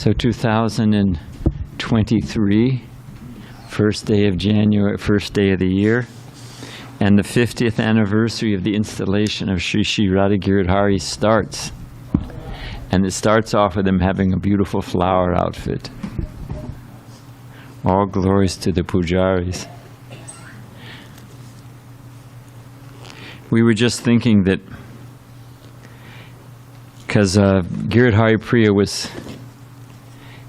So 2023, first day of January, first day of the year, and the 50th anniversary of the installation of Sri Sri Radha Giridhari starts. And it starts off with him having a beautiful flower outfit. All glories to the pujaris. We were just thinking that because Giridhari Priya was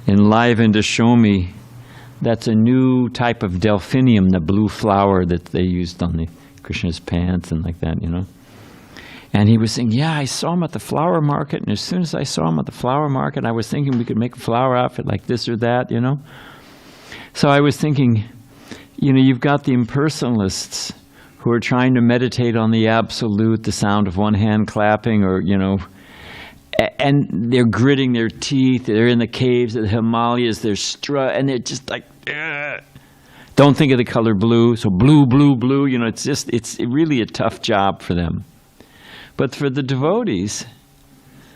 enlivened to show me that's a new type of delphinium, the blue flower that they used on the Krishna's pants and like that, you know. And he was saying, yeah, I saw him at the flower market, and as soon as I saw him at the flower market, I was thinking we could make a flower outfit like this or that, you know. So I was thinking, you know, you've got the impersonalists who are trying to meditate on the absolute, the sound of one hand clapping, or, you know, and they're gritting their teeth, they're in the caves of the Himalayas, and they're just like, ugh. Don't think of the color blue, so blue, blue, blue, you know, it's really a tough job for them. But for the devotees,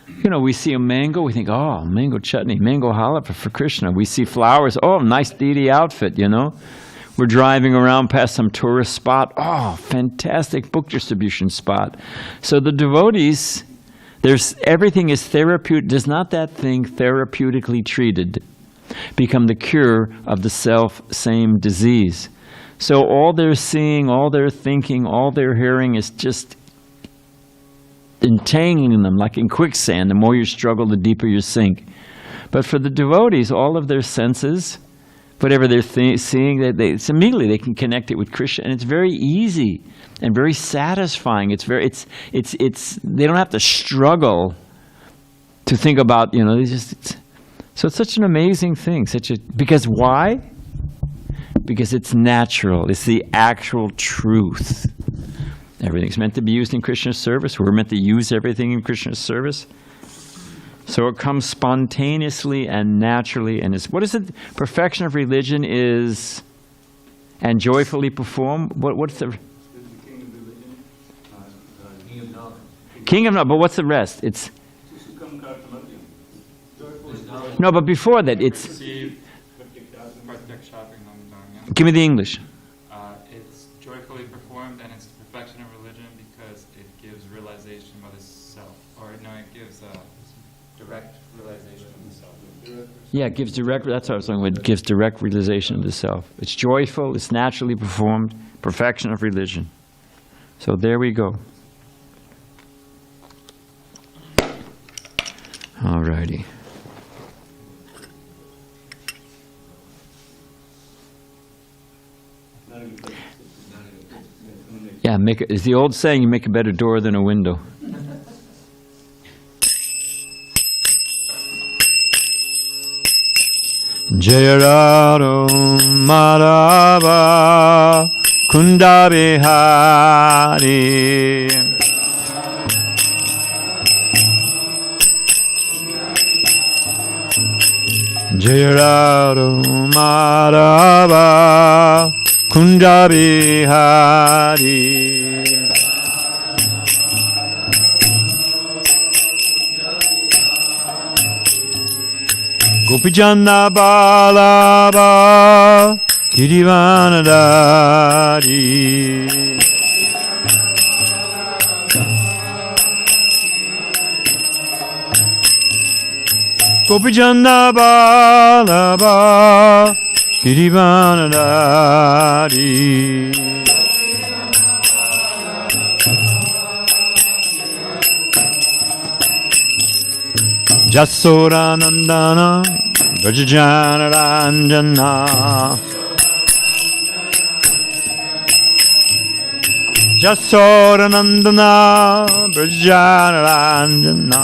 you know, we see a mango, we think, oh, mango chutney, mango halva for Krishna. We see flowers, oh, nice deity outfit, you know. We're driving around past some tourist spot, oh, fantastic book distribution spot. So the devotees, everything is therapeutic. Does not that thing therapeutically treated become the cure of the self-same disease? So all they're seeing, all they're thinking, all they're hearing is just entangling them like in quicksand. The more you struggle, the deeper you sink. But for the devotees, all of their senses, whatever they're seeing, immediately they can connect it with Krishna, and it's very easy and very satisfying. They don't have to struggle to think about, you know, so it's such an amazing thing. Because why? Because it's natural. It's the actual truth. Everything's meant to be used in Krishna's service. We're meant to use everything in Krishna's service. So it comes spontaneously and naturally. And what is it? Perfection of religion is, and joyfully perform. What's the? King of knowledge. But what's the rest? It's. No, but before that, it's. Give me the English. It's joyfully performed, and it's the perfection of religion because it gives realization by the self. Or no, it gives direct realization of the self. Yeah, it gives direct. That's what I was talking about. It gives direct realization of the self. It's joyful. It's naturally performed. Perfection of religion. So there we go. All righty. Yeah, it's the old saying, you make a better door than a window. Jaya Radha Madhava Kunda Bihari Jaya Radha Madhava Kunda Bihari Gopijana Balaba Girivanadari Gopijana Balaba Girivanadari Jasodanandana Vrajajanaranjana Jasodanandana Vrajajanaranjana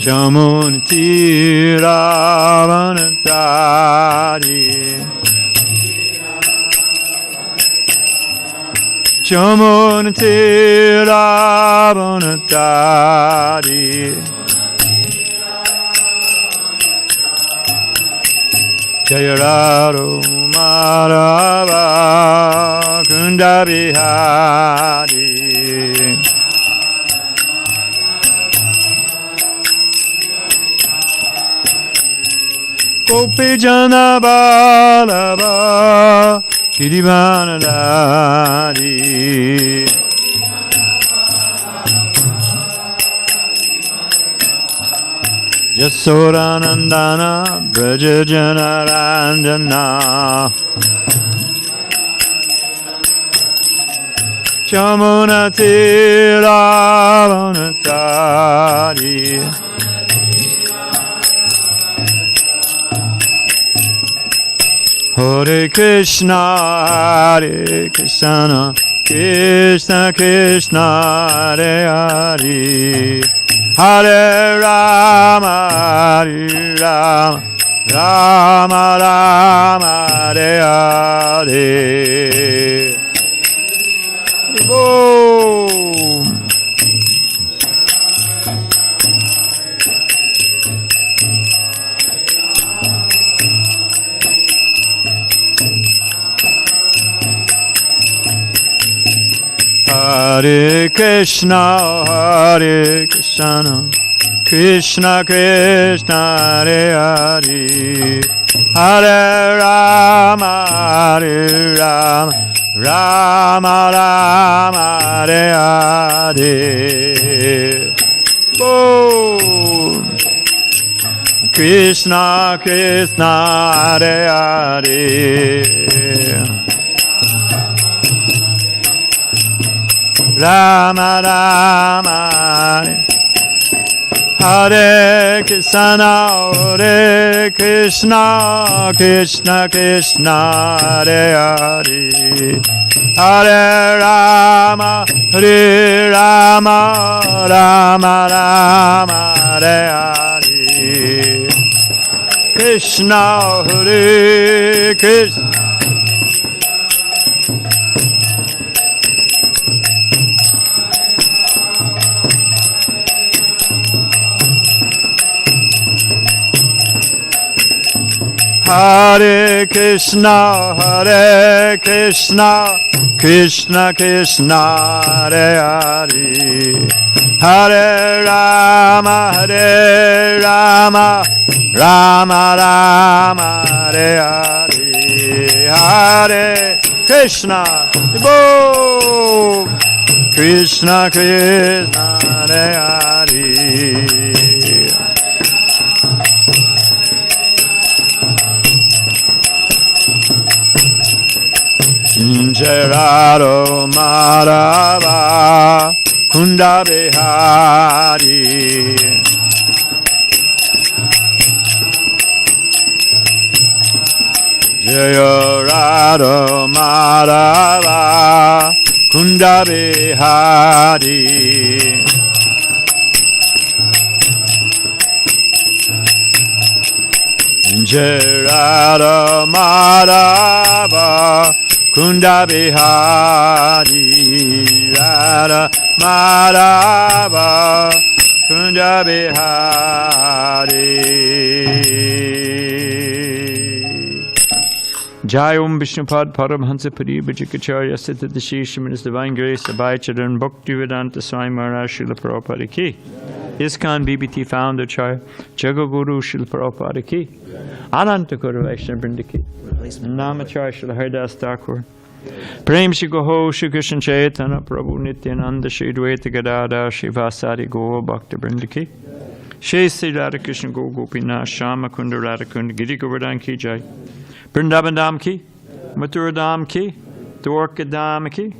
Jamunitiravanatari Jamunitiravanatari Jaya Radha Madhava Kunda Bihari Gopi Jana Balaba Girivanadari Jasodanandana Braja Janaranjana Jamuna Tiravanatari Hare Krishna, Hare Krishna, Krishna Krishna, Hare Hare, Hare Rama, Hare Rama, Rama Rama, Hare Hare. Boom. Hare Krishna, Hare Krishna, Krishna Krishna, Hare Hare, Hare Rama, Hare Rama, Rama Rama, Hare Hare. Boom. Krishna Krishna, Hare Hare. Rama Rama Hare Krishna Hare Krishna Krishna Krishna Hare Hare Hare Rama Hare Rama Rama Rama Hare Hare Krishna Hare Krishna Hare Krishna, Hare Krishna, Krishna Krishna, Hare Hare, Hare Rama, Hare Rama, Rama Rama, Hare Hare, Hare Krishna, Boom, Krishna Krishna, Hare Hare. Gerardo Madhava Kunda Bihari Gerardo Madhava Kunda Bihari Gerardo Madhava Kunda Bihari Radha Madhava Kunda Bihari. Jai Om Vishnupad Paramhansa Puri Bhajakacharya Siddha Deshisham in His Divine Grace Abhay Charan Bhakti Vedanta Swami Maharaj Srila Prabhupada Ki. ISKCON BBT Founder Char Jagaguru Srila Prabhupada Ki. Ananta Guru Vaishnava Vrinda Ki. Namachar Srila Haridas Thakur. Prem Shri Goho Shri Krishna Chaitanya Prabhu Nityananda Shri Dvaita Gadada Shri Vasari Goa Bhakta Vrinda Ki. Shri Sri Radha Krishna Go Gopinath Shama Kunda Radha Kunda Giri Govardhan Ki Jai. Vrindavan Dham Ki. Mathura Dham Ki. Dwarka Dham Ki.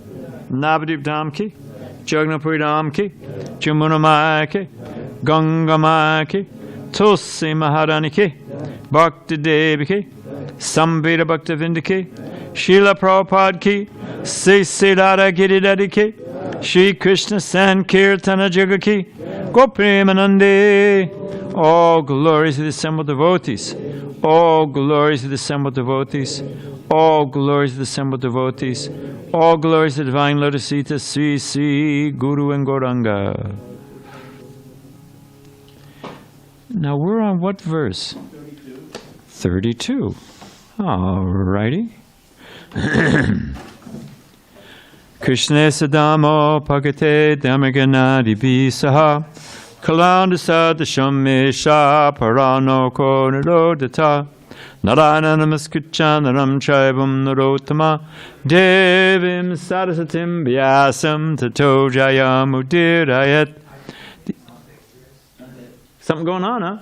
Navadip Dham Ki. Jagnapuri Dham Ki. Jamuna Maya Ki. Ganga Maya Ki. Tulsi Maharani Ki. Bhakti Devi Ki. Samveda Bhakta Vrinda Ki. Srila Prabhupada Ki. Sri Radha Giridhari Ki. Shri Krishna Sankirtana Jaga Ki. Gopremanande. All glories to the assembled devotees. All glories to the assembled devotees. All glories to the assembled devotees. All glories to the divine Lotus Sita, Sri Sri Guru and Gauranga. Now we're on what verse? 32. All righty. Krishna Sadamo Pagate Damaganadi Bisaha Kalandasa Dashamesha Parano Konalodata Narananamaskuchanaram Chaibam Narotama Devim Sarasatim Vyasam Tato Jayamudirayat. Something going on, huh?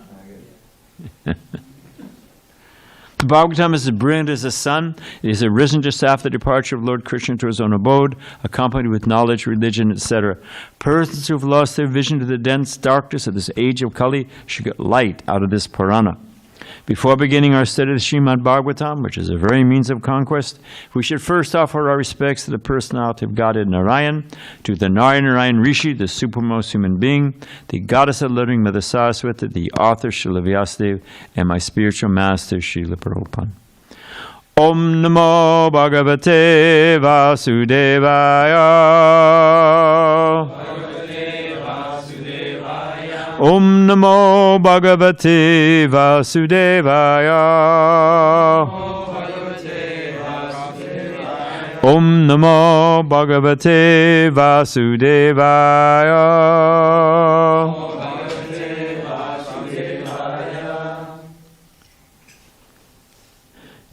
The Bhagavatam is as brilliant as the sun. It is arisen just after the departure of Lord Krishna to his own abode, accompanied with knowledge, religion, etc. Persons who have lost their vision to the dense darkness of this age of Kali should get light out of this Purana. Before beginning our study of the Srimad Bhagavatam, which is a very means of conquest, we should first offer our respects to the personality of Godhead Narayan, to the Narayan Rishi, the supremmost human being, the goddess of living Mother Saraswati, the author Srila Vyasadeva, and my spiritual master Srila Prabhupada. Om Namo Bhagavate Vasudevaya. Om Namo Bhagavate Vasudevaya. Om Namo Bhagavate Vasudevaya.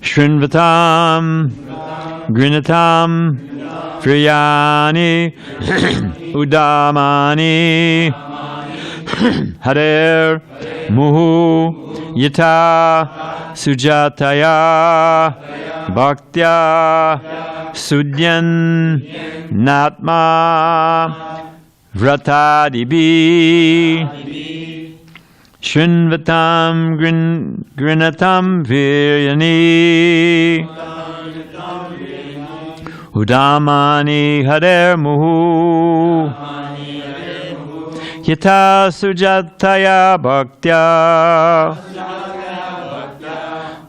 Shrinvatam Grinatam Friyani Udamani Harer Muhu Yata Sujataya Bhaktya Sudyan Natma Vratadibi Shrinvatam Grinatam Viryani Udamani Harer Muhu Yata Sujataya Bhaktya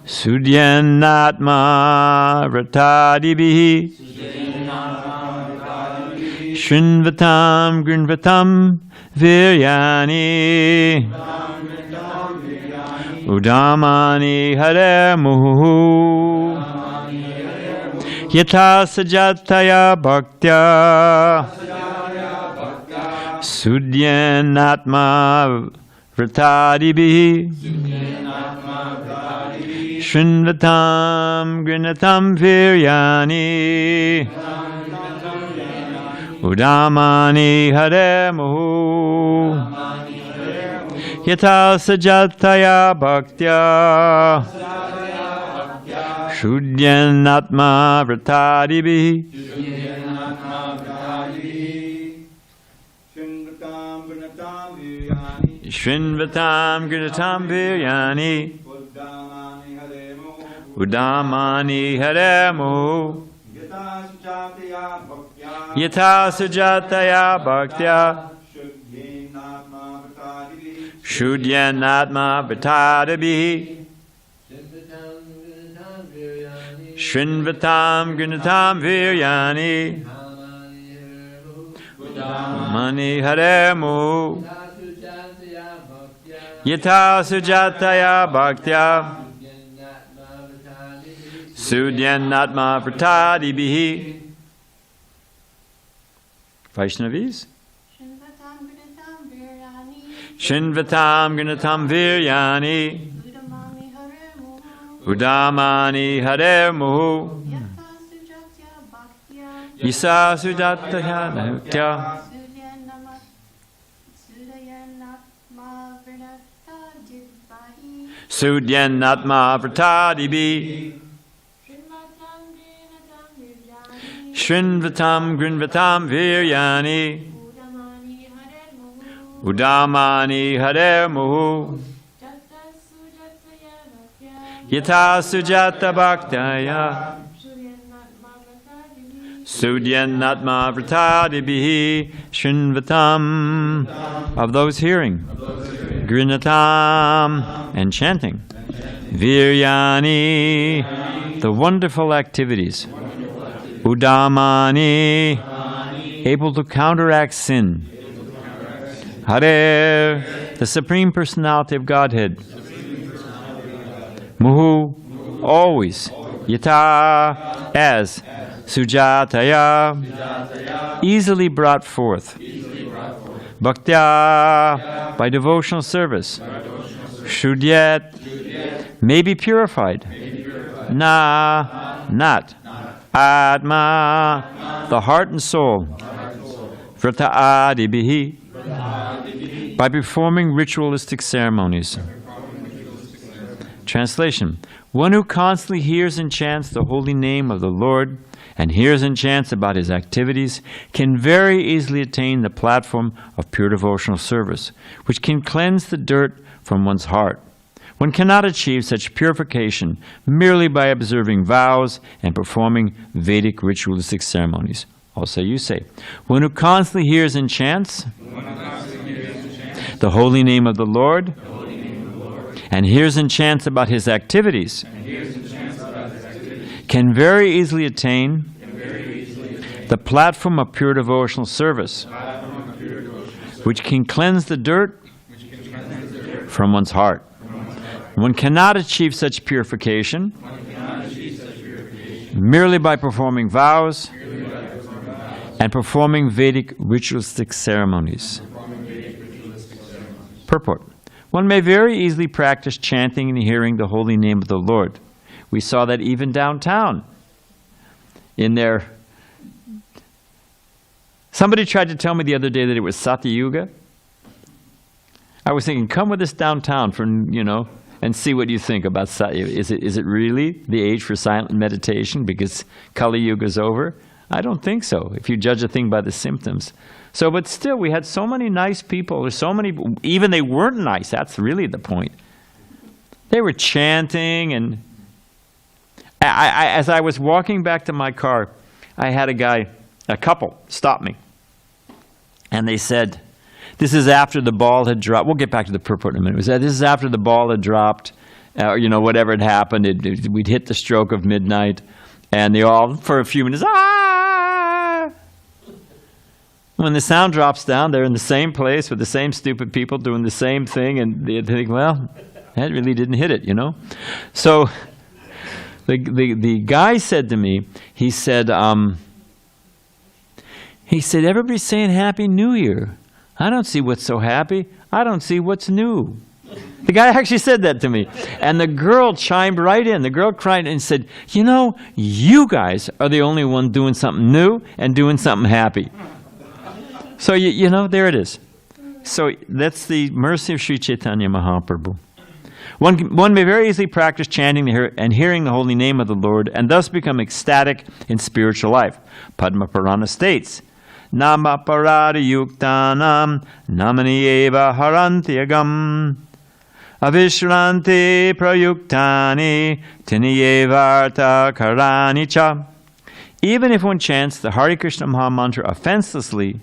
Sudyanatma Vratadibihi Shrinvatam Grinvatam Viryani Udamani Hare Muhu Yata Sujataya Bhaktya Sudyanatma Vratadibihi Shrinvatam Grinatam Viryani Udamani Hare Muhu Yata Sajataya Bhaktya Sudyanatma Vratadibihi Shrinvatam Gunatam Viryani Udamani Haremu Yata Sujataya Bhaktya Shudyanatma Vatadabihi Shrinvatam Gunatam Viryani Udamani Haremu Yata Sujataya Bhaktya Sudyanatma Vratadibihi. Vaishnavis? Shinvatam Gunatam Viryani Udamani Haremu Yasa Sujataya Bhaktya Sudyanatma Vratadibi Shrinvatam Grinvatam Viryani Udamani Haremu Yata Sujata Bhaktaya Sudyanatma Vratadibihi Shrinvatam. Of those hearing Grinatam and chanting Viryani, the wonderful activities. Udamani, able to counteract sin. Hare, the Supreme Personality of Godhead. Muhu, always. Yata, as. Sujataya, easily brought forth. Bhaktya, by devotional service. Shudyat, may be purified. Na, not. Atma, the heart and soul. Vrata adibihi, by performing ritualistic ceremonies. Translation: one who constantly hears and chants the holy name of the Lord and hears and chants about his activities can very easily attain the platform of pure devotional service, which can cleanse the dirt from one's heart. One cannot achieve such purification merely by observing vows and performing Vedic ritualistic ceremonies. Also, you say, one who constantly hears and chants the holy name of the Lord and hears and chants about his activities can very easily attain the platform of pure devotional service, which can cleanse the dirt from one's heart. One cannot achieve such purification merely by performing vows and performing Vedic ritualistic ceremonies. Purport: one may very easily practice chanting and hearing the holy name of the Lord. We saw that even downtown. Somebody tried to tell me the other day that it was Satyuga. I was thinking, come with us downtown and see what you think about Satyuga. Is it really the age for silent meditation because Kali Yuga is over? I don't think so, if you judge a thing by the symptoms. But still, we had so many nice people. There's so many, even they weren't nice. That's really the point. They were chanting, and as I was walking back to my car, I had a couple, stop me. And they said, this is after the ball had dropped. We'll get back to the purport in a minute. This is after the ball had dropped, whatever had happened. We'd hit the stroke of midnight, and they all, for a few minutes, When the sound drops down, they're in the same place with the same stupid people doing the same thing, and they think, well, that really didn't hit it, So the guy said to me, he said, everybody's saying Happy New Year. I don't see what's so happy. I don't see what's new. The guy actually said that to me. And the girl chimed right in. The girl cried and said, you guys are the only one doing something new and doing something happy. So, there it is. So that's the mercy of Sri Chaitanya Mahaprabhu. One may very easily practice chanting and hearing the holy name of the Lord and thus become ecstatic in spiritual life. Padma Purana states, Nama parada yuktanam namani eva harantyagam avishranti prayuktani tiniyevarta karani cha. Even if one chants the Hare Krishna Maha Mantra offensively,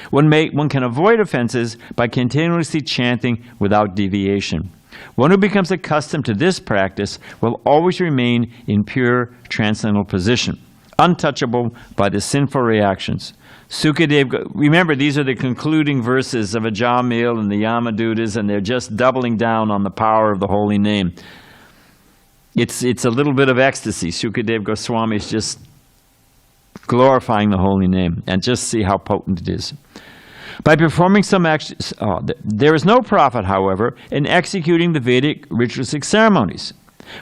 one can avoid offenses by continuously chanting without deviation. One who becomes accustomed to this practice will always remain in pure transcendental position, untouchable by the sinful reactions. Sukadev, remember, these are the concluding verses of Ajamil and the Yamadutas, and they're just doubling down on the power of the holy name. It's a little bit of ecstasy. Sukadev Goswami is just glorifying the holy name, and just see how potent it is. By performing some actions, there is no profit, however, in executing the Vedic ritualistic ceremonies.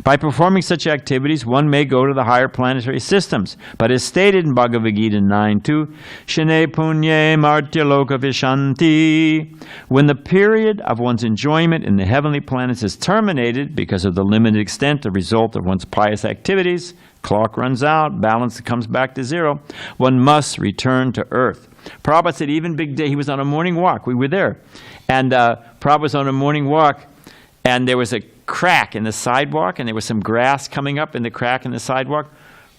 By performing such activities, one may go to the higher planetary systems. But as stated in Bhagavad Gita 9.2, Shane punye martya loka vishanti. When the period of one's enjoyment in the heavenly planets is terminated because of the limited extent of result of one's pious activities, clock runs out, balance comes back to zero, one must return to earth. Prabhupada said even big day, he was on a morning walk, we were there, and Prabhupada was on a morning walk, and there was a crack in the sidewalk, and there was some grass coming up in the crack in the sidewalk.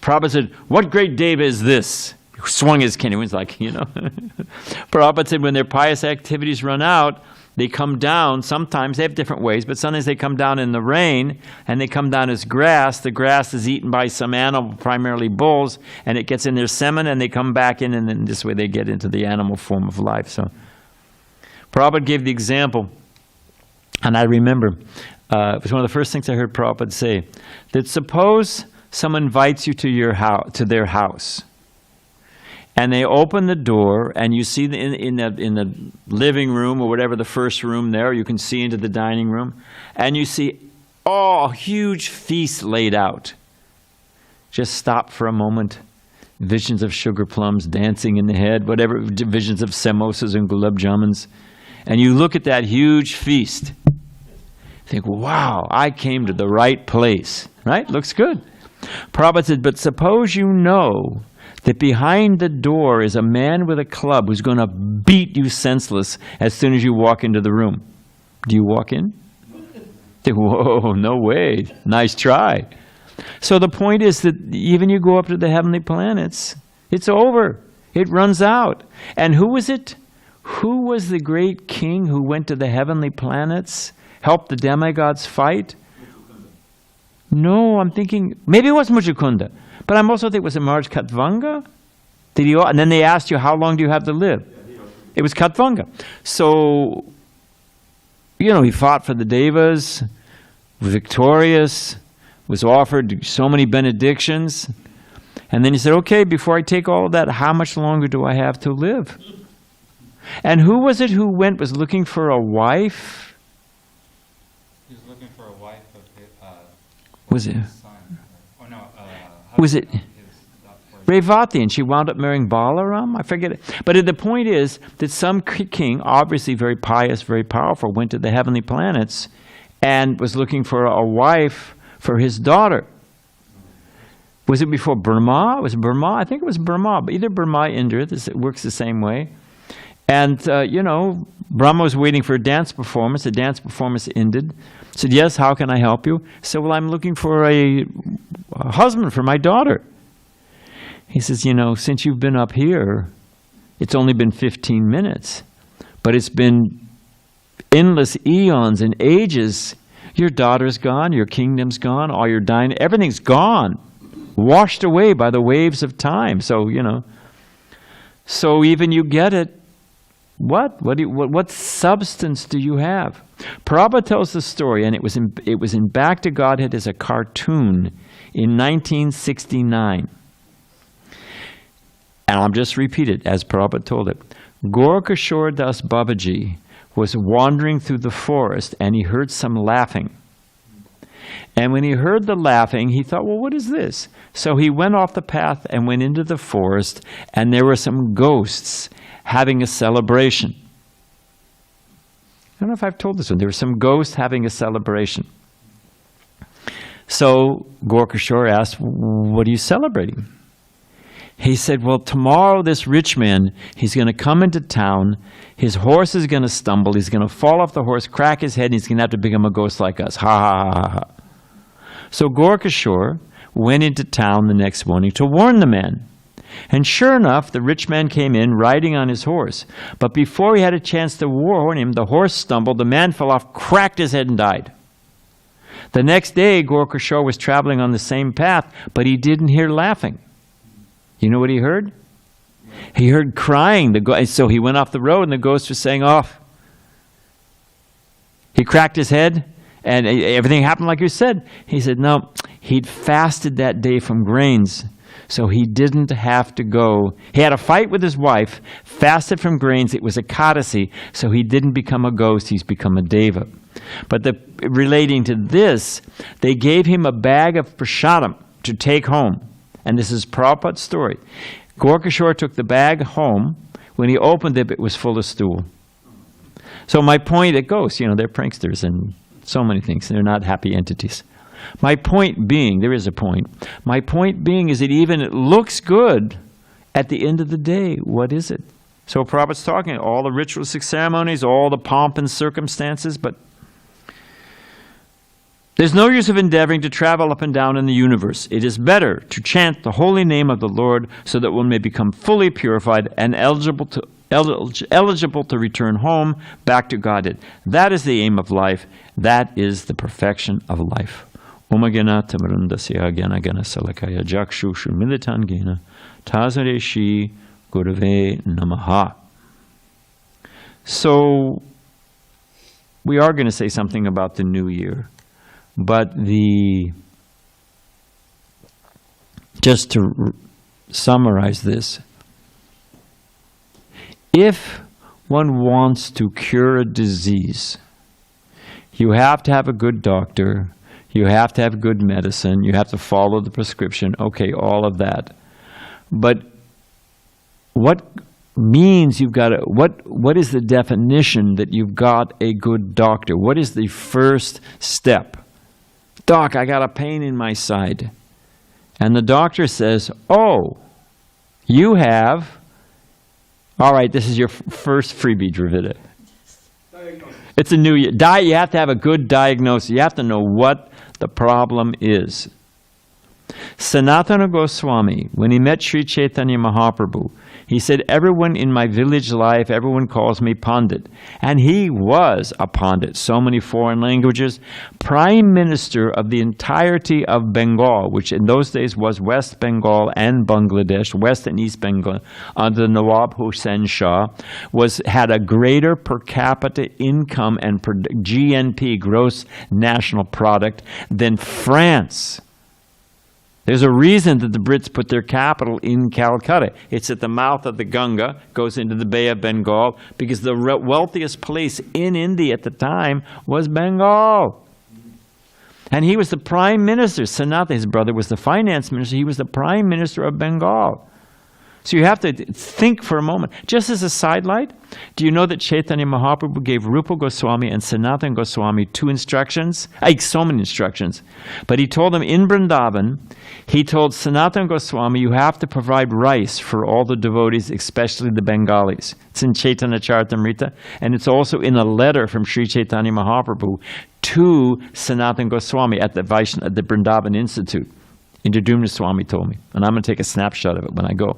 Prabhupada said, what great day is this? He swung his cane. He was like, Prabhupada said when their pious activities run out, they come down. Sometimes they have different ways, but sometimes they come down in the rain, and they come down as grass. The grass is eaten by some animal, primarily bulls, and it gets in their semen, and they come back in, and then this way they get into the animal form of life. So Prabhupada gave the example, and I remember, it was one of the first things I heard Prabhupada say, that suppose someone invites you to their house, And they open the door, and you see in the living room or whatever, the first room there, you can see into the dining room, and you see a huge feast laid out. Just stop for a moment. Visions of sugar plums dancing in the head, whatever, visions of samosas and gulab jamuns. And you look at that huge feast. Think, wow, I came to the right place. Right? Looks good. Prabhupada said, but suppose you know that behind the door is a man with a club who's going to beat you senseless as soon as you walk into the room. Do you walk in? Whoa, no way. Nice try. So the point is that even you go up to the heavenly planets, it's over. It runs out. And who was it? Who was the great king who went to the heavenly planets, helped the demigods fight? No, I'm thinking, maybe it was Muchukunda, but I'm also thinking, was it Maharaj Katvanga? And then they asked you, how long do you have to live? It was Katvanga. So, he fought for the Devas, was victorious, was offered so many benedictions. And then he said, okay, before I take all of that, how much longer do I have to live? And who was it who was looking for a wife? He was looking for a wife of his was it? son. Oh, no. Was it Revati? And she wound up marrying Balaram? I forget it. But the point is that some king, obviously very pious, very powerful, went to the heavenly planets and was looking for a wife for his daughter. Was it before Burma? Was it Burma? I think it was Burma. But either Burma or Indra. It works the same way. And, Brahma was waiting for a dance performance. The dance performance ended. Said, yes, how can I help you? Said, well, I'm looking for a husband for my daughter. He says, since you've been up here, it's only been 15 minutes. But it's been endless eons and ages. Your daughter's gone, your kingdom's gone, all your everything's gone, washed away by the waves of time. So, so even you get it, what substance do you have? Prabhupada tells the story, and it was in Back to Godhead as a cartoon in 1969. And I'll just repeat it as Prabhupada told it. Gorkashore Das Babaji was wandering through the forest, and he heard some laughing. And when he heard the laughing, he thought, well, what is this? So he went off the path and went into the forest, and there were some ghosts having a celebration. I don't know if I've told this one. There were some ghosts having a celebration. So Gorkashore asked, what are you celebrating? He said, well, tomorrow this rich man, he's going to come into town, his horse is going to stumble, he's going to fall off the horse, crack his head, and he's going to have to become a ghost like us. Ha, ha, ha, ha. So Gorkashore went into town the next morning to warn the man. And sure enough, the rich man came in riding on his horse. But before he had a chance to warn him, the horse stumbled, the man fell off, cracked his head, and died. The next day, Gorkashore was traveling on the same path, but he didn't hear laughing. You know what he heard? He heard crying. So he went off the road, and the ghost was saying, oh, he cracked his head, and everything happened like you said. He said, no, he'd fasted that day from grains, so he didn't have to go. He had a fight with his wife, fasted from grains. It was a Ekadasi, so he didn't become a ghost. He's become a deva. But relating to this, they gave him a bag of prasadam to take home. And this is Prabhupada's story. Gorkashore took the bag home. When he opened it, it was full of stool. So my point, it goes, they're pranksters and so many things. They're not happy entities. My point being, there is a point. My point being is that even it looks good, at the end of the day, what is it? So Prabhupada's talking, all the ritualistic ceremonies, all the pomp and circumstances, but there's no use of endeavoring to travel up and down in the universe. It is better to chant the holy name of the Lord so that one may become fully purified and eligible to return home back to Godhead. That is the aim of life. That is the perfection of life. Omagana tamarundasya gyana gana salakaya jakshushu militan gena tazareshi gurave namaha. So we are going to say something about the new year. But just to summarize this, if one wants to cure a disease, you have to have a good doctor, you have to have good medicine, you have to follow the prescription, okay, all of that. But what means you've got to, what is the definition that you've got a good doctor? What is the first step? Doc, I got a pain in my side. And the doctor says, oh, you have, all right, this is your first freebie, Dravida. It's a new year. You have to have a good diagnosis. You have to know what the problem is. Sanatana Goswami, when he met Sri Chaitanya Mahaprabhu, he said, everyone in my village life, everyone calls me Pandit. And he was a Pandit, so many foreign languages, Prime Minister of the entirety of Bengal, which in those days was West Bengal and Bangladesh, West and East Bengal, under Nawab Hussain Shah, had a greater per capita income and GNP, gross national product, than France. There's a reason that the Brits put their capital in Calcutta. It's at the mouth of the Ganga, goes into the Bay of Bengal, because the wealthiest place in India at the time was Bengal. And he was the prime minister. Sanatana, his brother, was the finance minister. He was the prime minister of Bengal. So you have to think for a moment. Just as a sidelight, do you know that Chaitanya Mahaprabhu gave Rupa Goswami and Sanatana Goswami two instructions? So many instructions. But he told them in Vrindavan, he told Sanatana Goswami, you have to provide rice for all the devotees, especially the Bengalis. It's in Chaitanya Charitamrita, and it's also in a letter from Sri Chaitanya Mahaprabhu to Sanatana Goswami at the Vrindavan Institute. Indradumna Swami told me, and I'm going to take a snapshot of it when I go.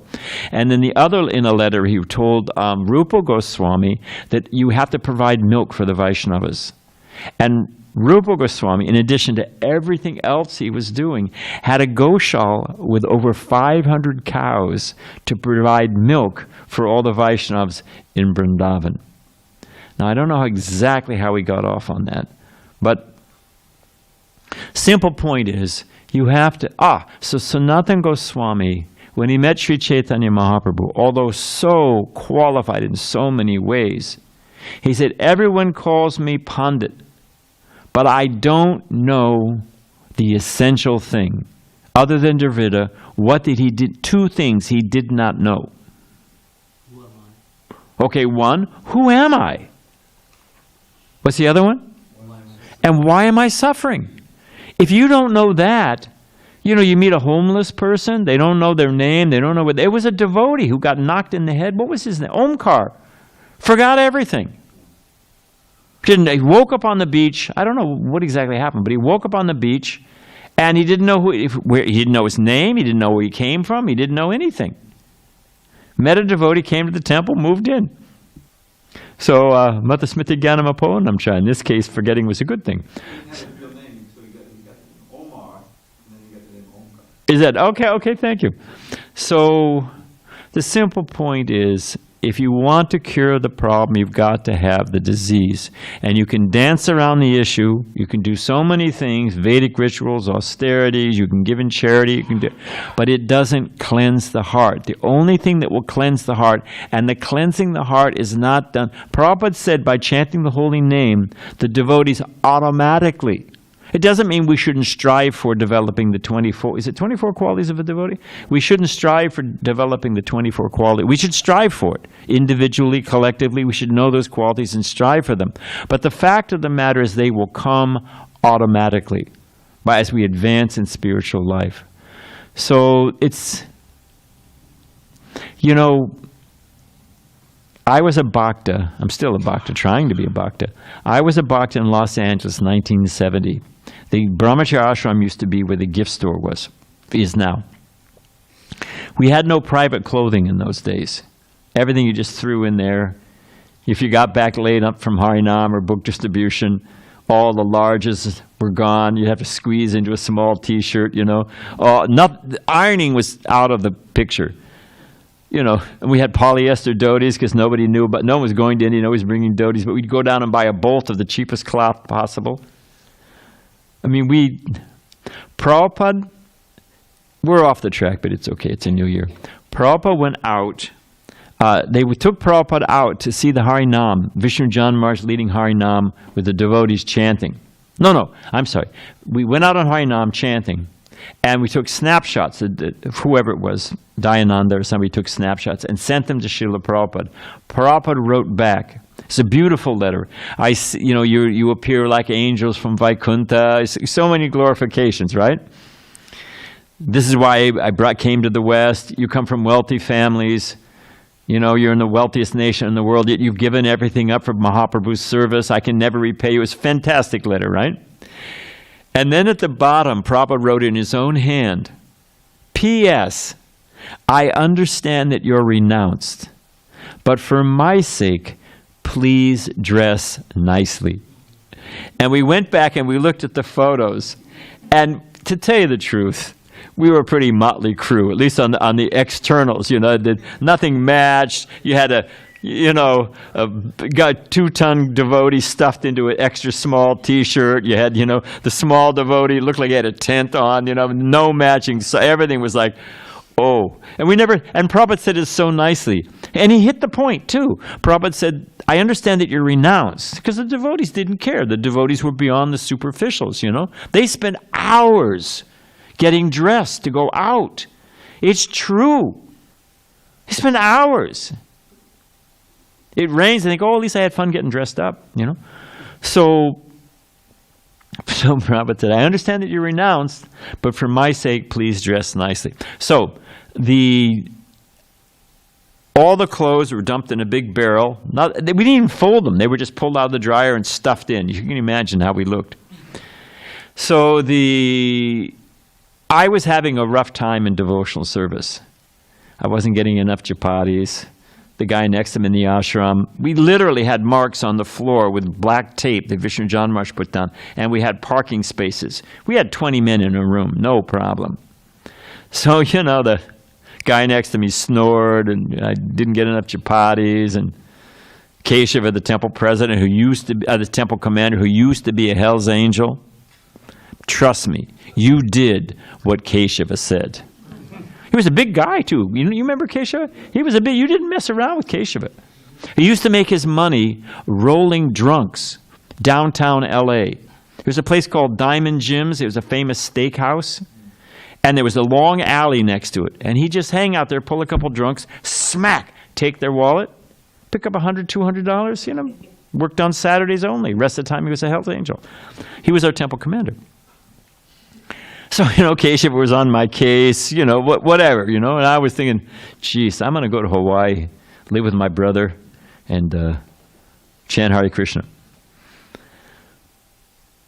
And then the other, in a letter, he told Rupa Goswami that you have to provide milk for the Vaishnavas. And Rupa Goswami, in addition to everything else he was doing, had a goshala with over 500 cows to provide milk for all the Vaishnavas in Vrindavan. Now, I don't know exactly how he got off on that, but simple point is, you have to, so Sanatana Goswami, when he met Sri Chaitanya Mahaprabhu, although so qualified in so many ways, he said, everyone calls me Pandit, but I don't know the essential thing. Other than Dravida, what did he do? Two things he did not know. Who am I? Okay, one, who am I? What's the other one? And why am I suffering? If you don't know that, you meet a homeless person, they don't know their name, they don't know what, it was a devotee who got knocked in the head. What was his name? Omkar. Forgot everything. He woke up on the beach. I don't know what exactly happened, but he woke up on the beach and he didn't know he didn't know his name, he didn't know where he came from, he didn't know anything. Met a devotee, came to the temple, moved in. So, Mata Smriti Jnanam Apohanamcha, in this case, forgetting was a good thing. Is that okay? Okay, thank you. So the simple point is, if you want to cure the problem, you've got to have the disease. And you can dance around the issue. You can do so many things, Vedic rituals, austerities, you can give in charity, you can do, but it doesn't cleanse the heart. The only thing that will cleanse the heart, and the cleansing the heart is not done. Prabhupada said by chanting the holy name, the devotees automatically. It doesn't mean we shouldn't strive for developing the 24, is it 24 qualities of a devotee? We shouldn't strive for developing the 24 qualities. We should strive for it. Individually, collectively, we should know those qualities and strive for them. But the fact of the matter is they will come automatically as we advance in spiritual life. So it's, I was a bhakta. I'm still a bhakta, trying to be a bhakta. I was a bhakta in Los Angeles in 1970. The Brahmacharya ashram used to be where the gift store is now. We had no private clothing in those days. Everything you just threw in there. If you got back late up from Harinam or book distribution, all the larges were gone. You'd have to squeeze into a small T-shirt, ironing was out of the picture. And we had polyester dhotis because nobody knew, but no one was going to India, no one was bringing dhotis, but we'd go down and buy a bolt of the cheapest cloth possible. they took Prabhupada out to see the Hari Nam, Vishnu Jan Maharaj leading Hari Nam with the devotees chanting. No, I'm sorry. We went out on Hari Nam chanting, and we took snapshots, whoever it was, Dayananda or somebody took snapshots and sent them to Srila Prabhupada. Prabhupada wrote back. It's a beautiful letter. I see, you appear like angels from Vaikuntha. So many glorifications, right? This is why I came to the West. You come from wealthy families. You're in the wealthiest nation in the world, yet you've given everything up for Mahaprabhu's service. I can never repay you. It's a fantastic letter, right? And then at the bottom, Prabhupada wrote in his own hand, P.S. I understand that you're renounced, but for my sake, please dress nicely. And we went back and we looked at the photos, and to tell you the truth, we were a pretty motley crew, at least on the externals. Nothing matched. You had a 2-ton devotee stuffed into an extra small T-shirt. You had, the small devotee looked like he had a tent on. No matching. So everything was like, oh. And Prabhupada said it so nicely, and he hit the point too. Prabhupada said, I understand that you're renounced, because the devotees didn't care. The devotees were beyond the superficials. They spent hours getting dressed to go out. It's true. They spend hours. It rains, and they go, at least I had fun getting dressed up, So Prabhupada said, I understand that you're renounced, but for my sake, please dress nicely. So all the clothes were dumped in a big barrel. We didn't even fold them. They were just pulled out of the dryer and stuffed in. You can imagine how we looked. So I was having a rough time in devotional service. I wasn't getting enough chapatis. The guy next to him in the ashram, we literally had marks on the floor with black tape that Vishnu Jan Maharaj put down, and we had parking spaces. We had 20 men in a room, no problem. So, the guy next to me snored, and I didn't get enough chapatis, and Keshava, the temple president, the temple commander, who used to be a Hell's Angel, trust me, you did what Keshava said. He was a big guy, too. You remember Keshava? You didn't mess around with Keshava. He used to make his money rolling drunks downtown L.A. There's a place called Diamond Jim's. It was a famous steakhouse. And there was a long alley next to it. And he'd just hang out there, pull a couple drunks, smack, take their wallet, pick up $100, $200, worked on Saturdays only. Rest of the time he was a Hell's Angel. He was our temple commander. So, Keshava was on my case, whatever, and I was thinking, geez, I'm going to go to Hawaii, live with my brother, and chant Hare Krishna.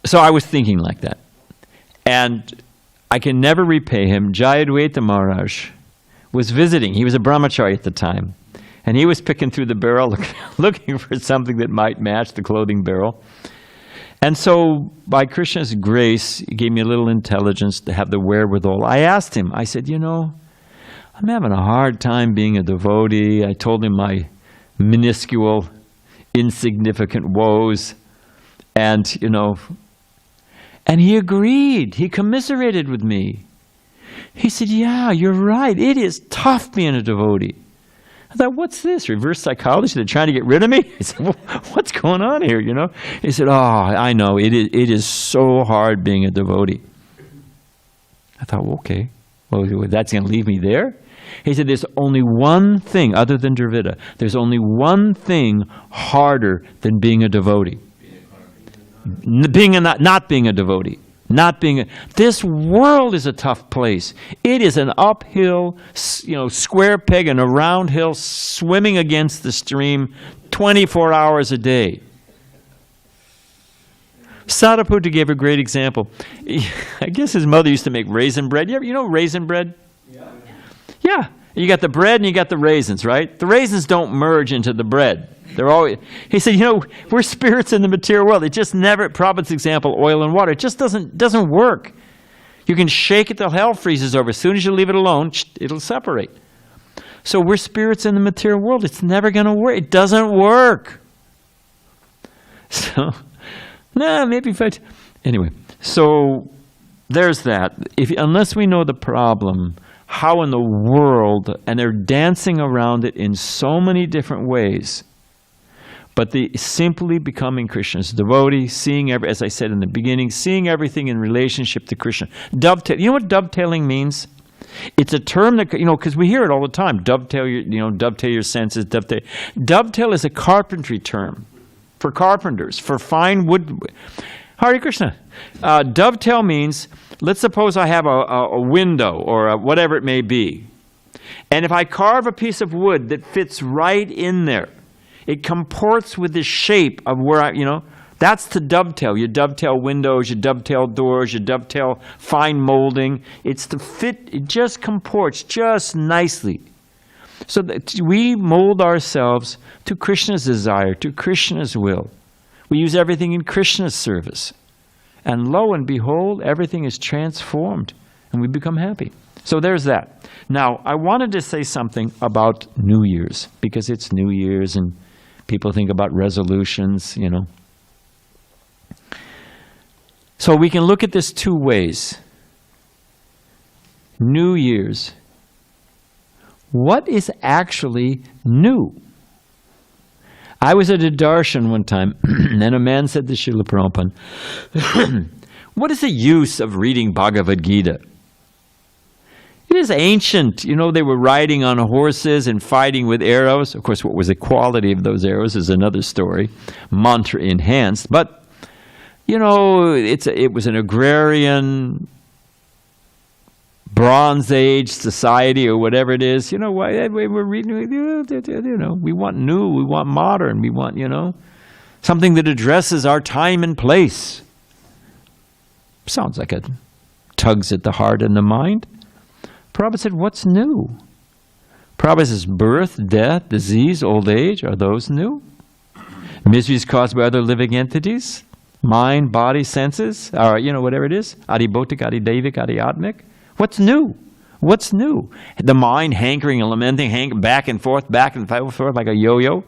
So I was thinking like that. And I can never repay him. Jayadvaita Maharaj was visiting. He was a brahmachari at the time. And he was picking through the barrel, looking for something that might match the clothing barrel. And so, by Krishna's grace, he gave me a little intelligence to have the wherewithal. I asked him, I said, I'm having a hard time being a devotee. I told him my minuscule, insignificant woes. And, and he agreed. He commiserated with me. He said, yeah, you're right. It is tough being a devotee. I thought, what's this? Reverse psychology? They're trying to get rid of me? I said, well, what's going on here, He said, I know. It is so hard being a devotee. I thought, well, okay. Well, that's going to leave me there? He said, there's only one thing, other than Dravida, there's only one thing harder than being a devotee. Not being a devotee. This world is a tough place. It is an uphill, square peg in a round hill, swimming against the stream 24 hours a day. Sariputta gave a great example. I guess his mother used to make raisin bread. You know raisin bread? Yeah. You got the bread and you got the raisins, right? The raisins don't merge into the bread. They're always. He said, we're spirits in the material world. It just never. Prabhupada's example, oil and water. It just doesn't work. You can shake it till hell freezes over. As soon as you leave it alone, it'll separate. So we're spirits in the material world. It's never going to work. It doesn't work. So, maybe if anyway. So there's that. Unless we know the problem, how in the world, and they're dancing around it in so many different ways, but the simply becoming Krishna's devotee, seeing as I said in the beginning, seeing everything in relationship to Krishna. Dovetail. You know what dovetailing means? It's a term that, because we hear it all the time. Dovetail your senses. Dovetail is a carpentry term for carpenters, for fine wood. Hare Krishna. Dovetail means, let's suppose I have a window or whatever it may be. And if I carve a piece of wood that fits right in there, it comports with the shape of where that's to dovetail. You dovetail windows, you dovetail doors, you dovetail fine molding. It's to fit, it just comports just nicely. So that we mold ourselves to Krishna's desire, to Krishna's will. We use everything in Krishna's service. And lo and behold, everything is transformed and we become happy. So there's that. Now, I wanted to say something about New Year's, because it's New Year's and people think about resolutions, So we can look at this two ways. New Year's. What is actually new? I was at a darshan one time, and a man said to Srila Prabhupada, what is the use of reading Bhagavad Gita? It is ancient. They were riding on horses and fighting with arrows. Of course, what was the quality of those arrows is another story, mantra enhanced. But, it was an agrarian, Bronze Age society or whatever it is. We're reading, we want new, we want modern, we want, something that addresses our time and place. Sounds like it tugs at the heart and the mind. Prabhupada said, what's new? Prabhupada says, birth, death, disease, old age, are those new? Miseries caused by other living entities? Mind, body, senses, or, whatever it is. Adibhotik, adidevik, adiatmik. What's new? What's new? The mind hankering and lamenting, back and forth like a yo-yo.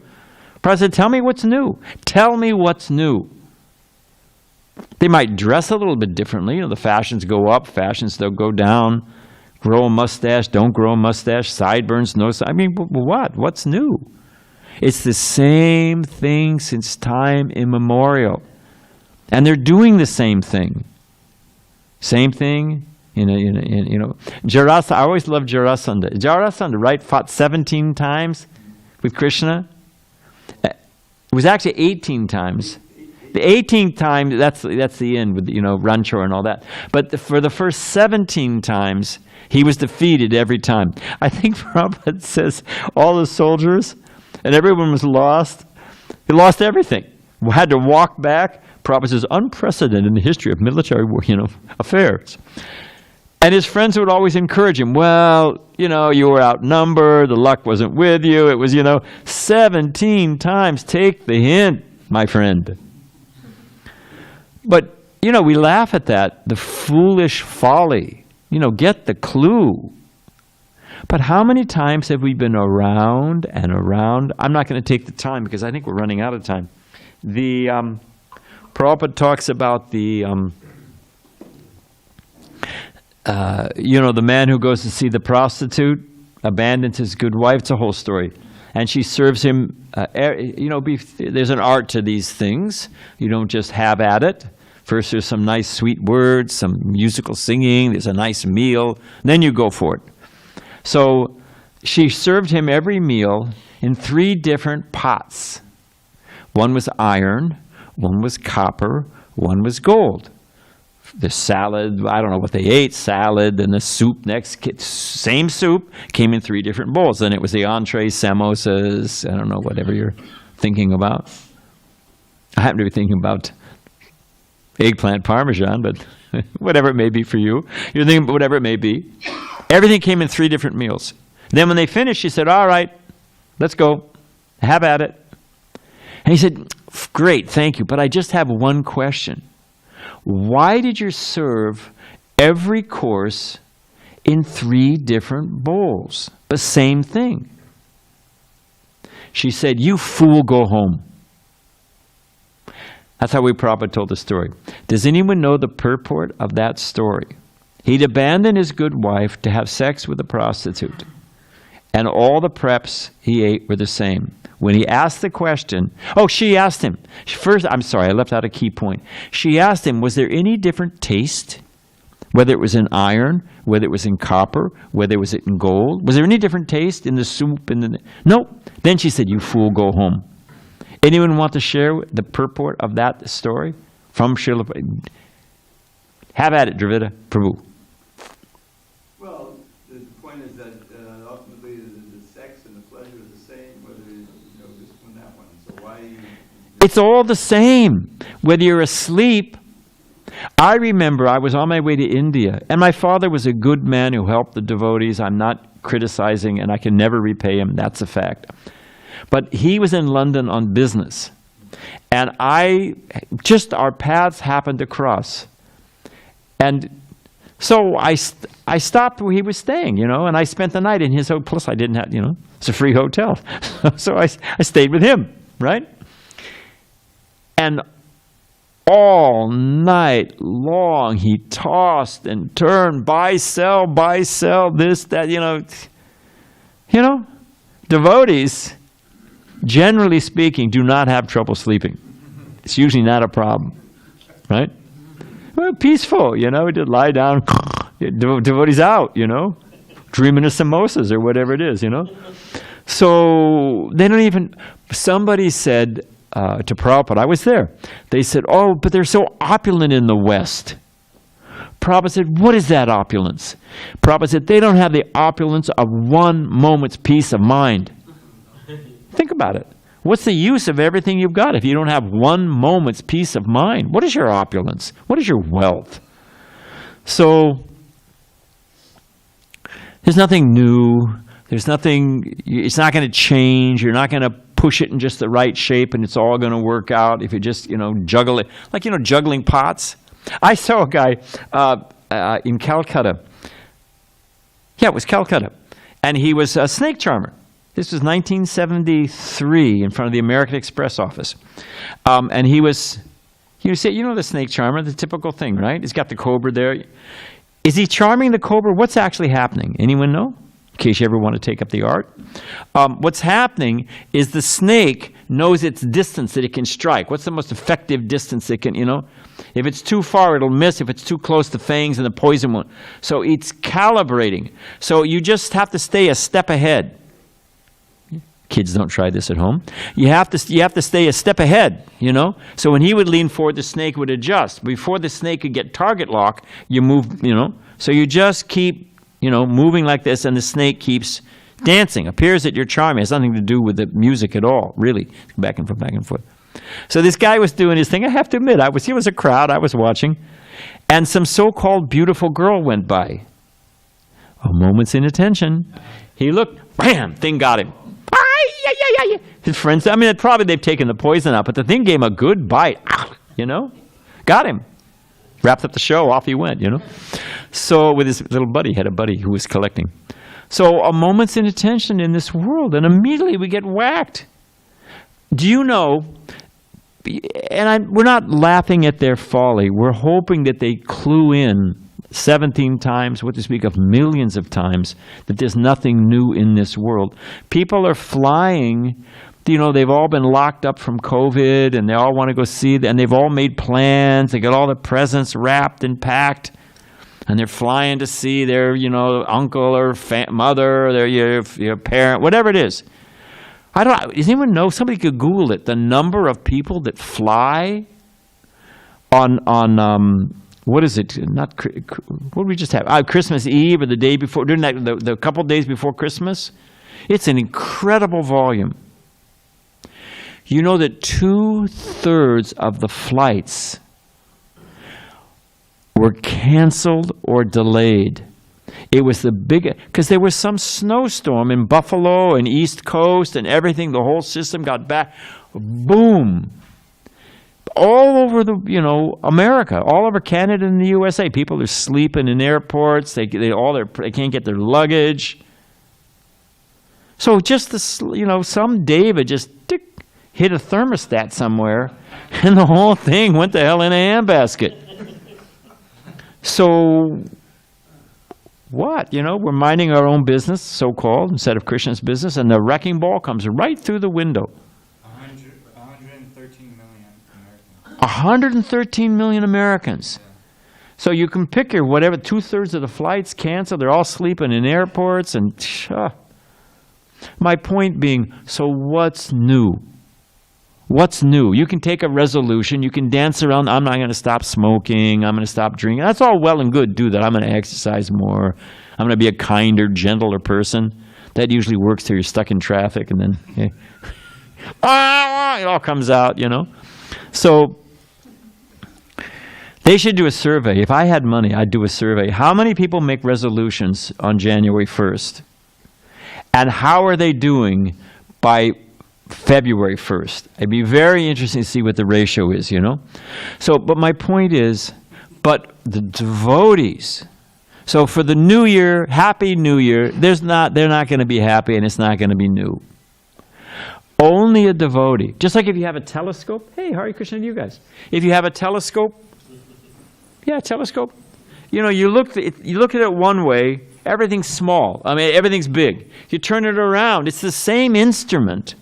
Prabhupada said, tell me what's new. Tell me what's new. They might dress a little bit differently. The fashions go up, fashions they'll go down. Grow a mustache, don't grow a mustache, sideburns, no side. What? What's new? It's the same thing since time immemorial. And they're doing the same thing. Same thing. Jarasandha, I always loved Jarasandha. Jarasandha, right, fought 17 times with Krishna. It was actually 18 times. The 18th time, that's the end with, Ranchor and all that. But for the first 17 times, he was defeated every time. I think Prabhupada says all the soldiers and everyone was lost. He lost everything. We had to walk back. Prabhupada says, unprecedented in the history of military, affairs. And his friends would always encourage him, well, you were outnumbered, the luck wasn't with you. It was, 17 times. Take the hint, my friend. But, we laugh at that, the foolish folly. Get the clue. But how many times have we been around and around? I'm not going to take the time because I think we're running out of time. Prabhupada talks about the man who goes to see the prostitute, abandons his good wife. It's a whole story. And she serves him, there's an art to these things. You don't just have at it. First there's some nice sweet words, some musical singing, there's a nice meal, then you go for it. So she served him every meal in 3 different pots. One was iron, one was copper, one was gold. The salad, I don't know what they ate, salad, and the soup next, same soup, came in 3 different bowls. Then it was the entrees, samosas, I don't know, whatever you're thinking about. I happen to be thinking about eggplant parmesan, but whatever it may be for you. You're thinking about whatever it may be. Everything came in 3 different meals. Then when they finished, she said, all right, let's go. Have at it. And he said, great, thank you, but I just have one question. Why did you serve every course in 3 different bowls? The same thing. She said, you fool, go home. That's how Prabhupada told the story. Does anyone know the purport of that story? He'd abandoned his good wife to have sex with a prostitute. And all the preps he ate were the same. When he asked the question, she asked him. First, I'm sorry, I left out a key point. She asked him, was there any different taste? Whether it was in iron, whether it was in copper, whether it was in gold. Was there any different taste in the soup? No. Then she said, you fool, go home. Anyone want to share the purport of that story from Srila Prabhupada? Have at it, Dravida Prabhu. Well, the point is that ultimately the sex and the pleasure are the same, whether this one, that one. So why? It's all the same. Whether you're asleep. I remember I was on my way to India, and my father was a good man who helped the devotees. I'm not criticizing, and I can never repay him. That's a fact. But he was in London on business, and our paths happened to cross. And so I stopped where he was staying, and I spent the night in his hotel. Plus I didn't have, it's a free hotel. So I stayed with him, right? And all night long he tossed and turned, buy, sell, this, that, Devotees, generally speaking, do not have trouble sleeping. It's usually not a problem, right? Well, peaceful, we just lie down, devotees out, dreaming of samosas or whatever it is, So they don't even, somebody said to Prabhupada, I was there, they said, but they're so opulent in the West. Prabhupada said, what is that opulence? Prabhupada said, they don't have the opulence of one moment's peace of mind. Think about it. What's the use of everything you've got if you don't have one moment's peace of mind? What is your opulence? What is your wealth? So, there's nothing new. There's nothing, it's not going to change. You're not going to push it in just the right shape and it's all going to work out if you just, juggle it. Like, juggling pots. I saw a guy in Calcutta. Yeah, it was Calcutta. And he was a snake charmer. This was 1973 in front of the American Express office. And he was, the snake charmer, the typical thing, right? He's got the cobra there. Is he charming the cobra? What's actually happening? Anyone know? In case you ever want to take up the art. What's happening is the snake knows its distance that it can strike. What's the most effective distance it can, If it's too far, it'll miss. If it's too close, the fangs and the poison won't. So it's calibrating. So you just have to stay a step ahead. Kids, don't try this at home. You have to stay a step ahead, So when he would lean forward, the snake would adjust. Before the snake could get target lock, you move, So you just keep, moving like this, and the snake keeps dancing. Appears that you're charming. It has nothing to do with the music at all, really. Back and forth, back and forth. So this guy was doing his thing. I have to admit, he was a crowd. I was watching. And some so-called beautiful girl went by. A moment's inattention. He looked, bam, thing got him. His friends, probably they've taken the poison out, but the thing gave him a good bite, got him. Wrapped up the show, off he went, So with his little buddy, had a buddy who was collecting. So a moment's inattention in this world, and immediately we get whacked. Do you know, we're not laughing at their folly, we're hoping that they clue in 17 times, what to speak of millions of times, that there's nothing new in this world. People are flying, they've all been locked up from COVID, and they all want to go see, and they've all made plans, they got all the presents wrapped and packed, and they're flying to see their, uncle or mother, or your parent, whatever it is. Does anyone know, somebody could Google it, the number of people that fly on what is it? What did we just have? Christmas Eve or the day before, during the couple days before Christmas? It's an incredible volume. You know that 2/3 of the flights were canceled or delayed. It was the biggest, because there was some snowstorm in Buffalo and East Coast and everything, the whole system got back. Boom. All over America, all over Canada and the USA, people are sleeping in airports. They can't get their luggage. So just some David just hit a thermostat somewhere, and the whole thing went to hell in a handbasket. So, what? You know, we're minding our own business, so-called, instead of Krishna's business, and the wrecking ball comes right through the window. 113 million Americans. 113 million Americans. So you can pick your whatever, 2/3 of the flights canceled, they're all sleeping in airports, and my point being, so what's new? What's new? You can take a resolution, you can dance around, I'm not going to stop smoking, I'm going to stop drinking. That's all well and good, do that. I'm going to exercise more. I'm going to be a kinder, gentler person. That usually works till you're stuck in traffic, and then it all comes out, you know. So they should do a survey. If I had money, I'd do a survey. How many people make resolutions on January 1st? And how are they doing by February 1st? It'd be very interesting to see what the ratio is, you know. So, but my point is, but the devotees, so for the new year, Happy New Year, they're not going to be happy, and it's not going to be new. Only a devotee. Just like if you have a telescope. Hey, Hare Krishna to you guys. If you have a telescope, telescope. You know, you look at it one way, everything's small. I mean, everything's big. You turn it around, it's the same instrument.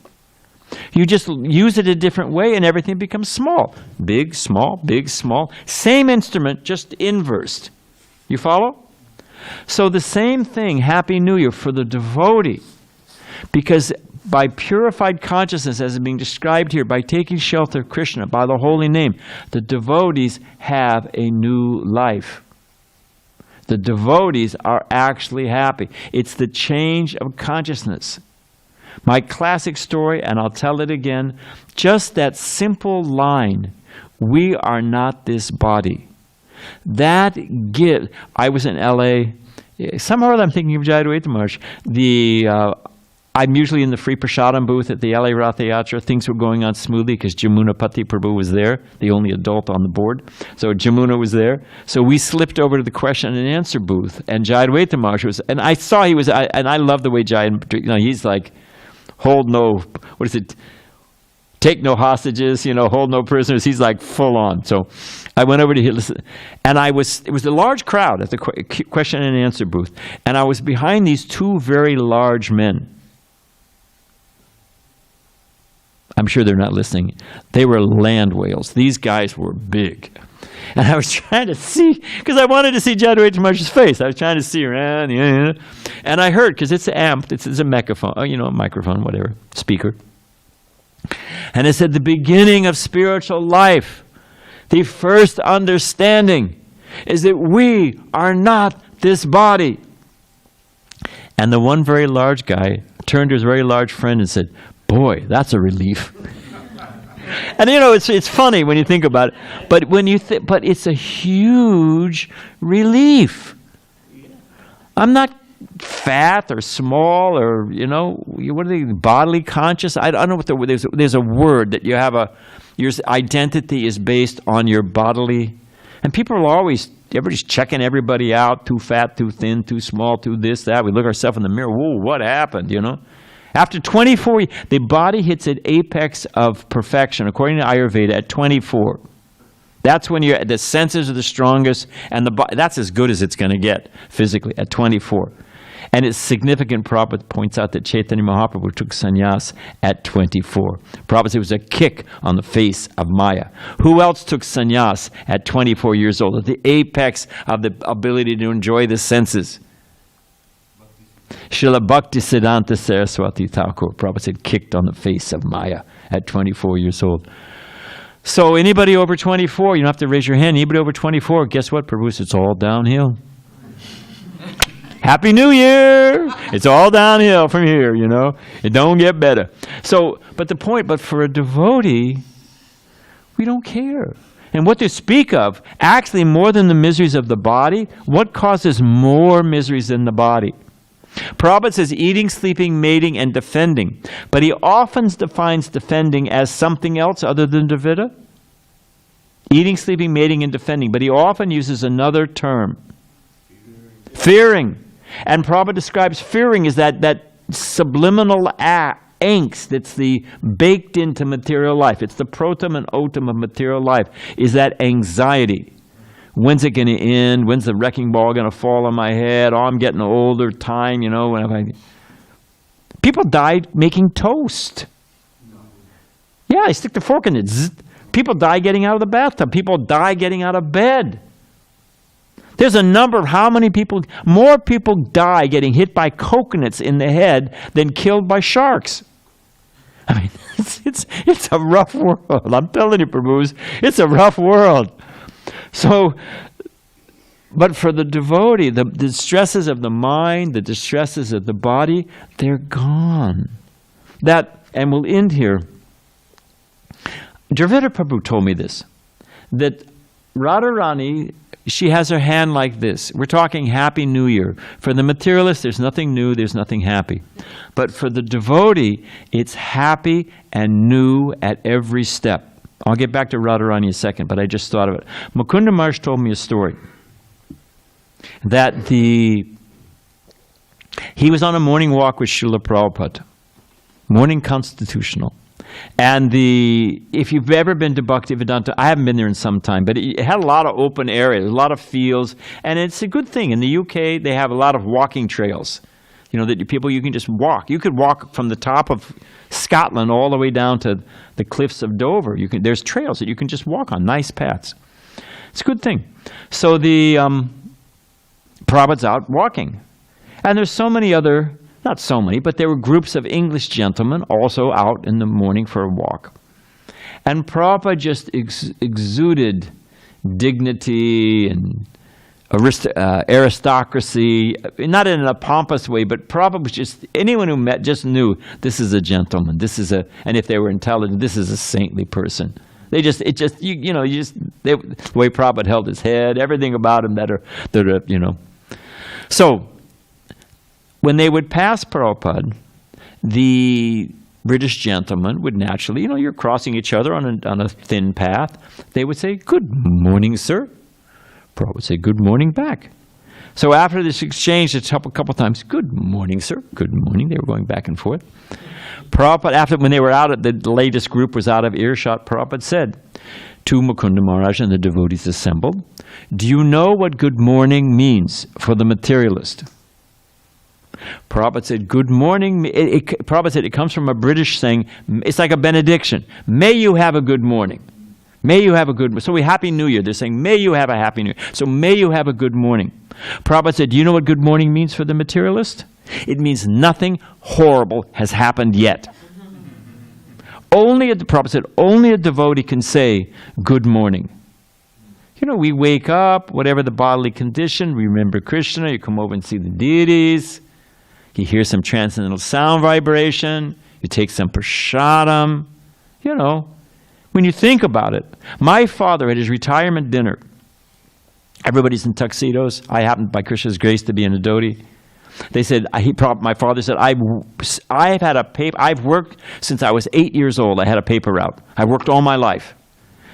You just use it a different way, and everything becomes small. Big, small, big, small. Same instrument, just inversed. You follow? So the same thing, Happy New Year for the devotee. Because by purified consciousness, as is being described here, by taking shelter of Krishna, by the holy name, the devotees have a new life. The devotees are actually happy. It's the change of consciousness. My classic story, and I'll tell it again, just that simple line, we are not this body. That gives, I was in LA, somehow I'm thinking of Jayadvaita Maharaj, I'm usually in the free prasadam booth at the LA Ratha Yatra. Things were going on smoothly because Jamuna Pati Prabhu was there, the only adult on the board. So Jamuna was there. So we slipped over to the question and answer booth, and Jayadvaita Maharaj was, and I saw he was, and I love the way he's like, hold no, what is it? Take no hostages, hold no prisoners. He's like full on. So I went over to listen, and it was a large crowd at the question and answer booth, and I was behind these two very large men. I'm sure they're not listening. They were land whales. These guys were big. And I was trying to see, because I wanted to see Jayadvaita Maharaj's face. I was trying to see around, and I heard, because it's an amp, it's a microphone, a microphone, whatever, speaker. And it said, the beginning of spiritual life, the first understanding is that we are not this body. And the one very large guy turned to his very large friend and said, boy, that's a relief. And it's funny when you think about it, but but it's a huge relief. I'm not fat or small or what are they, bodily conscious? I don't know what there's a word that you have your identity is based on your bodily, and people are everybody's checking everybody out, too fat, too thin, too small, too this, that. We look ourselves in the mirror, whoa, what happened, After 24 years, the body hits an apex of perfection, according to Ayurveda, at 24. That's when the senses are the strongest, and that's as good as it's going to get physically at 24. And it's significant. Prabhupada points out that Chaitanya Mahaprabhu took sannyas at 24. Prabhupada said it was a kick on the face of Maya. Who else took sannyas at 24 years old, at the apex of the ability to enjoy the senses? Srila Bhakti Siddhanta Saraswati Thakur, Prabhupada said, kicked on the face of Maya at 24 years old. So anybody over 24, you don't have to raise your hand. Anybody over 24, guess what, Prabhu? It's all downhill. Happy New Year! It's all downhill from here, It don't get better. So, but for a devotee, we don't care. And what to speak of, actually more than the miseries of the body, what causes more miseries than the body? Prabhupada says eating, sleeping, mating, and defending. But he often defines defending as something else other than Dvita. Eating, sleeping, mating, and defending. But he often uses another term. Fearing. And Prabhupada describes fearing as that subliminal act angst that's the baked into material life. It's the protum and otum of material life, is that anxiety. When's it going to end? When's the wrecking ball going to fall on my head? Oh, I'm getting older, time, you know. People died making toast. Yeah, I stick the fork in it. Zzz. People die getting out of the bathtub. People die getting out of bed. There's a number of how many people, more people die getting hit by coconuts in the head than killed by sharks. I mean, it's a rough world. I'm telling you, Prabhus, it's a rough world. So, but for the devotee, the distresses of the mind, the distresses of the body, they're gone. And we'll end here. Dravida Prabhu told me this, that Radharani, she has her hand like this. We're talking Happy New Year. For the materialist, there's nothing new, there's nothing happy. But for the devotee, it's happy and new at every step. I'll get back to Radharani in a second, but I just thought of it. Mukunda Maharaj told me a story that he was on a morning walk with Srila Prabhupada, morning constitutional. And if you've ever been to Bhaktivedanta, I haven't been there in some time, but it had a lot of open areas, a lot of fields, and it's a good thing. In the UK, they have a lot of walking trails. You know, that you can just walk. You could walk from the top of Scotland all the way down to the cliffs of Dover. There's trails that you can just walk on, nice paths. It's a good thing. So the Prabhupada's out walking. And there's so many other, not so many, but there were groups of English gentlemen also out in the morning for a walk. And Prabhupada just exuded dignity and aristocracy, not in a pompous way, but Prabhupada was just, anyone who met just knew this is a gentleman, and if they were intelligent, this is a saintly person. The way Prabhupada held his head, everything about him So, when they would pass Prabhupada, the British gentleman would naturally, you're crossing each other on a thin path, they would say, "Good morning, sir." Prabhupada would say, "Good morning" back. So after this exchange, it's a couple times, "Good morning, sir." "Good morning." They were going back and forth. Prabhupada, when they were out, the latest group was out of earshot, Prabhupada said to Mukunda Maharaj and the devotees assembled, "Do you know what good morning means for the materialist?" Prabhupada said, "Good morning." Prabhupada said it comes from a British saying, it's like a benediction. "May you have a good morning." May you have a good, so Happy New Year. They're saying, may you have a Happy New Year. So may you have a good morning. Prabhupada said, do you know what good morning means for the materialist? It means nothing horrible has happened yet. Prabhupada said, only a devotee can say, good morning. We wake up, whatever the bodily condition, we remember Krishna, you come over and see the deities, you hear some transcendental sound vibration, you take some prasadam, When you think about it, my father at his retirement dinner, everybody's in tuxedos. I happened, by Krishna's grace, to be in a dhoti. They said, my father said, I've worked since I was 8 years old. I had a paper route. I worked all my life.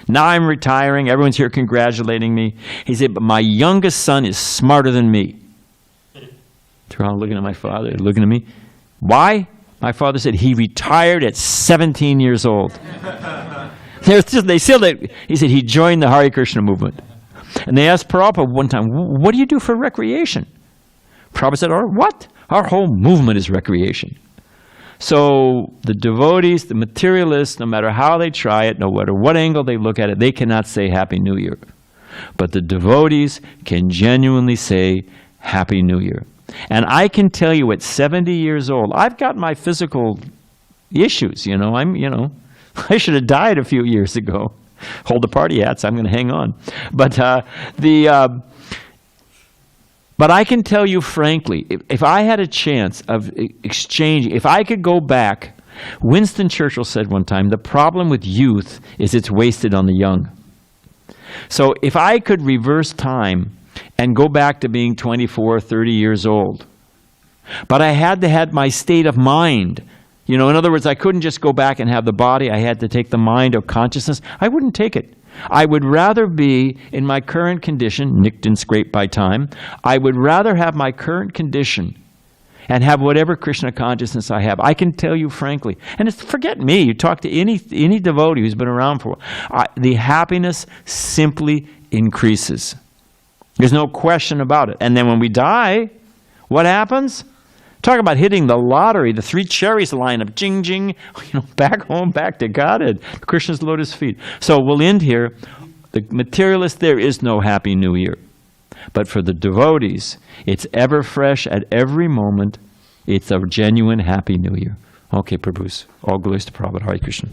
Now I'm retiring. Everyone's here congratulating me. He said, but my youngest son is smarter than me. They're all looking at my father, looking at me. Why? My father said, he retired at 17 years old. He said he joined the Hare Krishna movement. And they asked Prabhupada one time, what do you do for recreation? Prabhupada said, what? Our whole movement is recreation. So the devotees, the materialists, no matter how they try it, no matter what angle they look at it, they cannot say Happy New Year. But the devotees can genuinely say Happy New Year. And I can tell you at 70 years old, I've got my physical issues, I should have died a few years ago. Hold the party hats, I'm going to hang on. But but I can tell you frankly, if I had a chance of exchanging, if I could go back, Winston Churchill said one time, the problem with youth is it's wasted on the young. So if I could reverse time and go back to being 24, 30 years old, but I had to have my state of mind. In other words, I couldn't just go back and have the body. I had to take the mind or consciousness. I wouldn't take it. I would rather be in my current condition, nicked and scraped by time. I would rather have my current condition and have whatever Krishna consciousness I have. I can tell you frankly, and it's, forget me, you talk to any devotee who's been around for a while, the happiness simply increases. There's no question about it. And then when we die, what happens? Talk about hitting the lottery, the 3 cherries line up, jing, jing, back home, back to Godhead, Krishna's lotus feet. So we'll end here. The materialist, there is no Happy New Year. But for the devotees, it's ever fresh at every moment. It's a genuine Happy New Year. Okay, Prabhus. All glories to Prabhupada. Hare Krishna.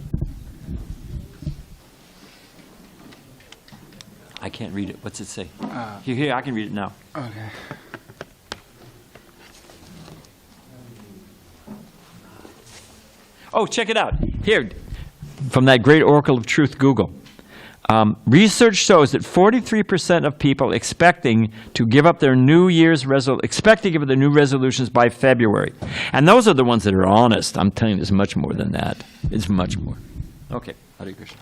I can't read it. What's it say? Here, I can read it now. Okay. Oh, check it out. Here, from that great Oracle of Truth, Google. Research shows that 43% of people expecting to give up their New Year's expect to give up their new resolutions by February. And those are the ones that are honest. I'm telling you, there's much more than that. It's much more. Okay, Hare Krishna.